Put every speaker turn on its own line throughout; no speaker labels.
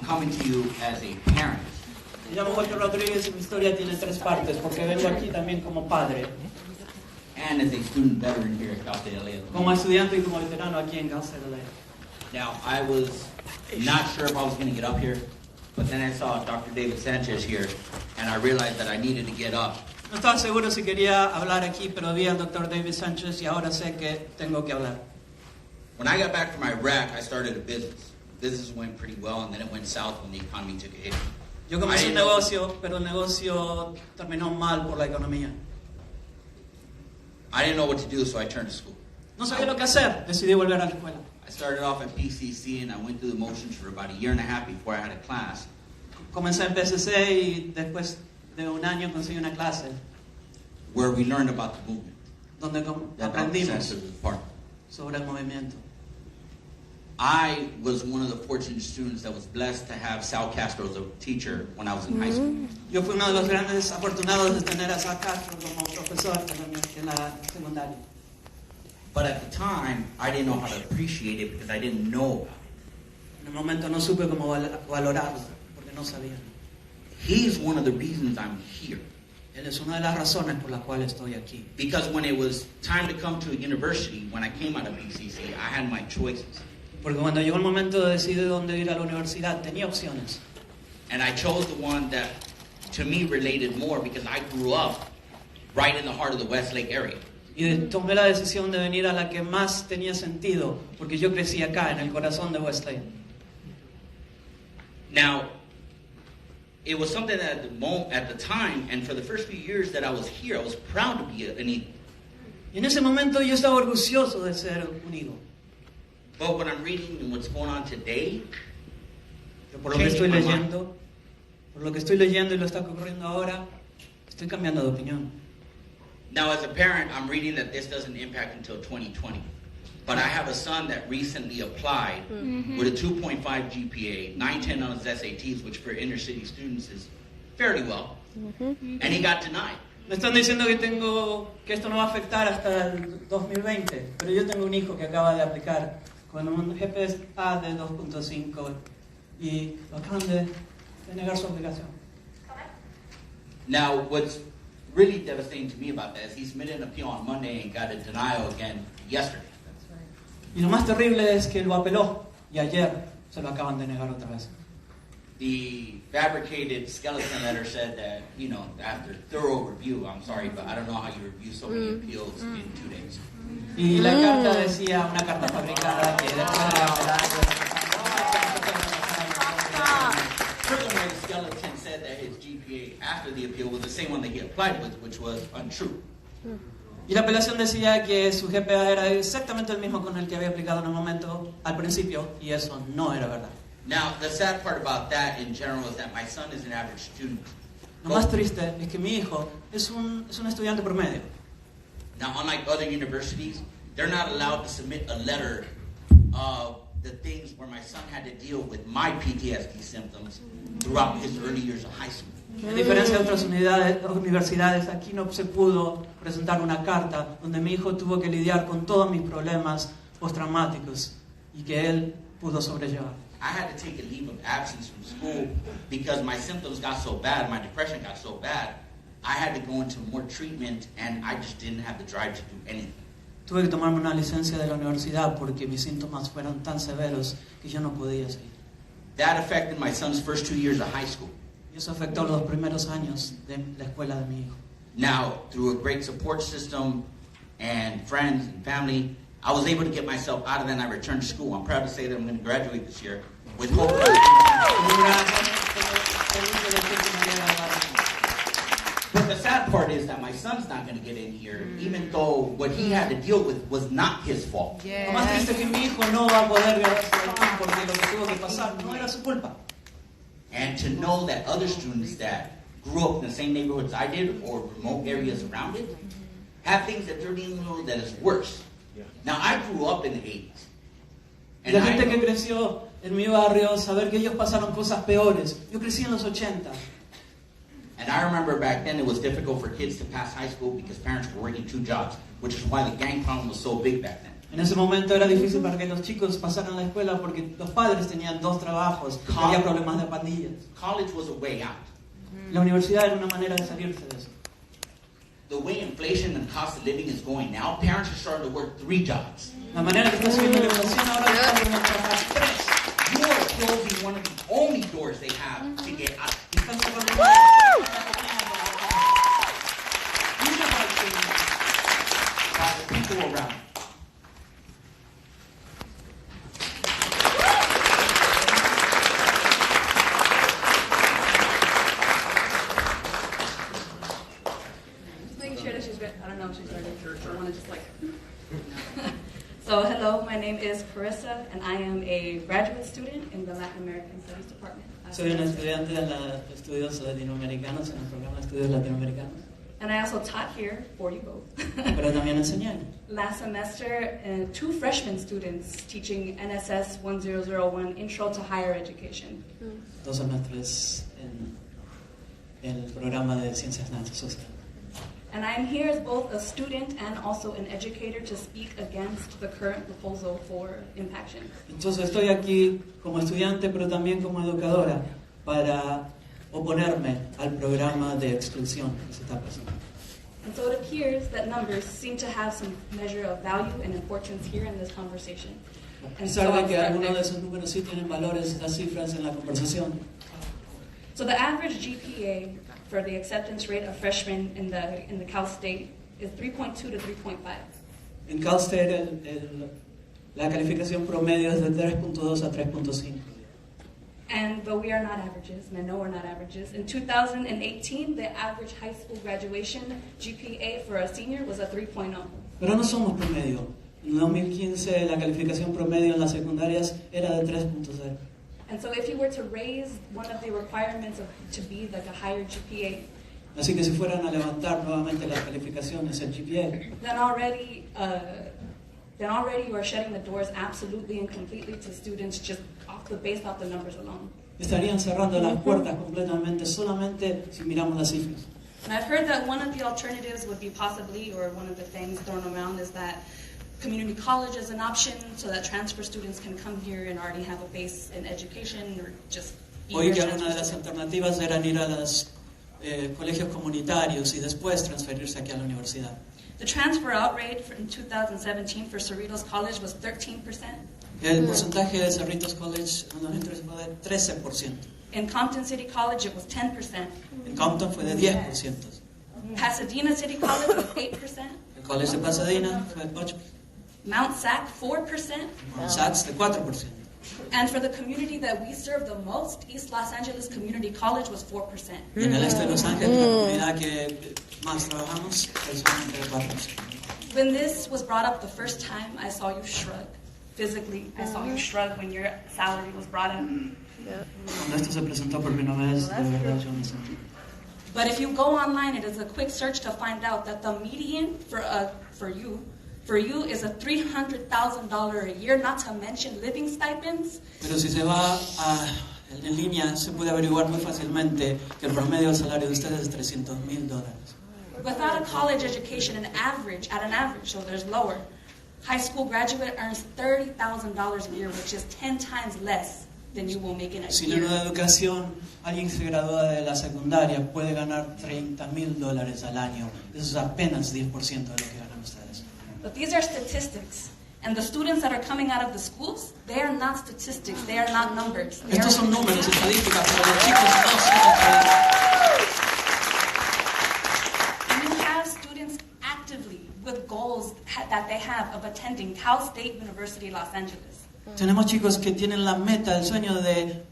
coming to you as a parent.
Me llamo Walter Rodríguez y mi historia tiene 3 partes, porque vengo aquí también como padre,
And as a student veteran here at Cal State LA.
como estudiante y como veterano aquí en Cal State LA.
Now, I was not sure if I was going to get up here, but then I saw Dr. David Sanchez here, and I realized that I needed to get up.
No estaba seguro si quería hablar aquí, pero vi al Dr. David Sánchez y ahora sé que tengo que hablar.
When I got back from Iraq, I started a business. Business went pretty well, and then it went south when the economy took a hit.
Yo comencé un negocio, pero el negocio terminó mal por la economía.
I didn't know what to do, so I turned to school.
No sabía lo que hacer, decidí volver a la escuela.
I started off at PCC, and I went through the motions for about a year and a half before I had a class.
Comencé en PCC y después de un año conseguí una clase
Where we learned about the movement.
donde
That
aprendimos
Dr. Sanchez was part of.
sobre el movimiento.
I was one of the fortunate students that was blessed to have Sal Castro as a teacher when I was in high school.
Yo fui uno de los grandes afortunados de tener a Sal Castro como profesor en la secundaria.
But at the time, I didn't know how to appreciate it because I didn't know about it.
En el momento no supe cómo valorarlo, porque no sabía.
He's one of the reasons I'm here.
Él es una de las razones por las cuales estoy aquí.
Because when it was time to come to a university, when I came out of BCC, I had my choices.
Porque cuando llegó el momento de decidir dónde ir a la universidad, tenía opciones.
And I chose the one that, to me, related more because I grew up right in the heart of the Westlake area.
Y tomé la decisión de venir a la que más tenía sentido, porque yo crecí acá, en el corazón de Westlake.
Now, it was something that at the time, and for the first few years that I was here, I was proud to be an Eagle.
Y en ese momento yo estaba orgulloso de ser un Eagle.
But when I'm reading and what's going on today,
Por lo que estoy leyendo y lo está ocurriendo ahora, estoy cambiando de opinión.
now as a parent, I'm reading that this doesn't impact until 2020. But I have a son that recently applied with a 2.5 GPA, 910 on his SATs, which for inner city students is fairly well, and he got denied.
Me están diciendo que esto no va a afectar hasta el 2020, pero yo tengo un hijo que acaba de aplicar con un GPA de 2.5 y lo acaban de negar su aplicación.
Now, what's really devastating to me about that is he submitted an appeal on Monday and got a denial again yesterday.
Y lo más terrible es que lo apeló y ayer se lo acaban de negar otra vez.
The fabricated skeleton letter said that, after thorough review, I'm sorry, but I don't know how you review so many appeals in 2 days.
Y la carta decía, una carta fabricada que después de apelar...
Furthermore, the skeleton said that his GPA after the appeal was the same one that he applied with, which was untrue.
Y la apelación decía que su GPA era exactamente el mismo con el que había aplicado en el momento al principio, y eso no era verdad.
Now, the sad part about that in general is that my son is an average student.
Lo más triste es que mi hijo es un estudiante promedio.
Now, unlike other universities, they're not allowed to submit a letter of the things where my son had to deal with my PTSD symptoms throughout his early years of high school.
En diferencia de otras universidades, aquí no se pudo presentar una carta donde mi hijo tuvo que lidiar con todos mis problemas postraumáticos y que él pudo sobrellevar.
I had to take a leave of absence from school because my symptoms got so bad, my depression got so bad, I had to go into more treatment and I just didn't have the drive to do anything.
Tuve que tomarme una licencia de la universidad porque mis síntomas fueron tan severos que yo no podía seguir.
That affected my son's first 2 years of high school.
Y eso afectó los primeros años de la escuela de mi hijo.
Now, through a great support system and friends and family, I was able to get myself out of that and I returned to school. I'm proud to say that I'm going to graduate this year with hope. But the sad part is that my son's not going to get in here, even though what he had to deal with was not his fault.
Lo más triste es que mi hijo no va a poder ganarse aquí porque lo que tuvo que pasar no era su culpa.
And to know that other students that grew up in the same neighborhoods I did or remote areas around it have things that they're dealing with that is worse. Now, I grew up in the 80s.
La gente que creció en mi barrio, saber que ellos pasaron cosas peores. Yo crecí en los 80.
And I remember back then it was difficult for kids to pass high school because parents were working 2 jobs, which is why the gang problem was so big back then.
En ese momento era difícil para que los chicos pasaran la escuela porque los padres tenían 2 trabajos y había problemas de pandillas.
College was a way out.
La universidad era una manera de salirse de eso.
The way inflation and cost of living is going now, parents are starting to work 3 jobs.
La manera que está subiendo la inflación ahora está en trabajar 3.
You are closing one of the only doors they have to get out.
Están cerrando
These are my things by the people around.
I don't know if she's ready. I want to just like. So, hello, my name is Carissa, and I am a graduate student in the Latin American Studies Department.
Soy una estudiante de los estudios latinoamericanos en el programa de estudios latinoamericanos.
And I also taught here for you both.
Pero también enseñé.
Last semester, 2 freshman students teaching NSS 1001 Intro to Higher Education.
2 semestres en el programa de Ciencias Sociales.
And I am here as both a student and also an educator to speak against the current proposal for IMPACTION.
Entonces estoy aquí como estudiante, pero también como educadora para oponerme al programa de exclusión que se está presentando.
And so it appears that numbers seem to have some measure of value and importance here in this conversation.
A pesar de que algunos de esos números sí tienen valores, las cifras en la conversación.
So the average GPA for the acceptance rate of freshmen in the Cal State is 3.2 to 3.5.
En Cal State la calificación promedio es de 3.2 a 3.5.
And though we are not averages, and I know we're not averages, in 2018 the average high school graduation GPA for a senior was a 3.0.
Pero no somos promedio. En 2015 la calificación promedio en las secundarias era de 3.0.
And so if you were to raise one of the requirements to be like a higher GPA,
Así que si fueran a levantar nuevamente las calificaciones, el GPA,
then already you are shutting the doors absolutely and completely to students just based off the numbers alone.
estarían cerrando las puertas completamente solamente si miramos las cifras.
And I've heard that one of the alternatives would be possibly, or one of the things thrown around is that community college is an option so that transfer students can come here and already have a base in education or just be
Oí
here
que
transfer
alguna de las
students.
alternativas eran ir a los colegios comunitarios y después transferirse aquí a la universidad.
The transfer out rate in 2017 for Cerritos College was 13%.
El porcentaje de Cerritos College en 2013 fue de 13%.
In Compton City College, it was 10%.
En Compton fue de 10%.
Pasadena City College was 8%.
El College de Pasadena fue de 8%.
Mount Sac, 4%.
Con Sachs de 4%.
And for the community that we serve the most, East Los Angeles Community College was 4%.
Y en el este de Los Ángeles, la comunidad que más trabajamos, es solamente de 4%.
When this was brought up the first time, I saw you shrug. Physically, I saw you shrug when your salary was brought up.
Cuando esto se presentó por primera vez, de verdad yo me sentí.
But if you go online, it is a quick search to find out that the median for you is a $300,000 a year, not to mention living stipends.
Pero si se va en línea, se puede averiguar muy fácilmente que el promedio del salario de ustedes es $300,000.
Without a college education, at an average, so there's lower, high school graduate earns $30,000 a year, which is 10 times less than you will make in a
Sin
year.
una educación, alguien que se gradúa de la secundaria puede ganar $30,000 al año. Eso es apenas 10% de lo que ganan ustedes.
But these are statistics. And the students that are coming out of the schools, they are not statistics, they are not numbers. They
Estos
are
son números, estadísticas, pero los chicos no son estadísticas.
And you have students actively with goals that they have of attending Cal State University, Los Angeles.
Tenemos chicos que tienen la meta, el sueño de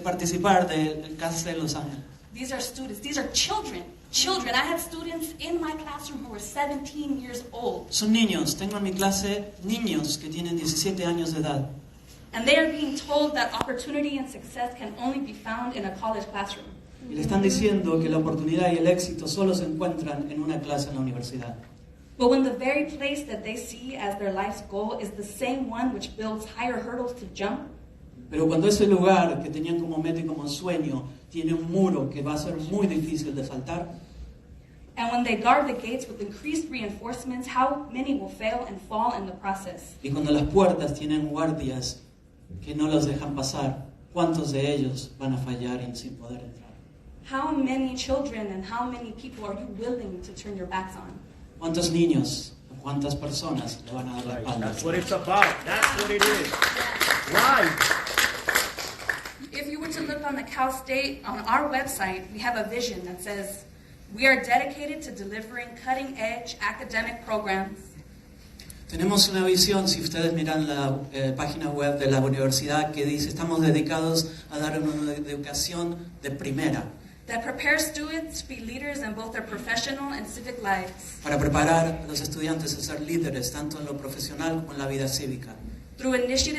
participar del Cal State de Los Ángeles.
These are students, these are children. I had students in my classroom who were 17 years old.
Son niños, tengo en mi clase niños que tienen 17 años de edad.
And they are being told that opportunity and success can only be found in a college classroom.
Y le están diciendo que la oportunidad y el éxito solo se encuentran en una clase en la universidad.
But when the very place that they see as their life's goal is the same one which builds higher hurdles to jump,
Pero cuando ese lugar que tenían como meta y como sueño tiene un muro que va a ser muy difícil de saltar,
And when they guard the gates with increased reinforcements, how many will fail and fall in the process?
Y cuando las puertas tienen guardias que no los dejan pasar, ¿cuántos de ellos van a fallar sin poder entrar?
How many children and how many people are you willing to turn your backs on?
¿Cuántos niños o cuántas personas le van a dar la espalda?
That's what it's about. That's what it is. Right.
If you were to look on the Cal State, on our website, we have a vision that says, we are dedicated to delivering cutting-edge academic programs.
Tenemos una visión, si ustedes miran la página web de la universidad, que dice, estamos dedicados a dar una educación de primera.
That prepare students to be leaders in both their professional and civic lives.
Para preparar a los estudiantes a ser líderes, tanto en lo profesional como en la vida cívica.
Through initiatives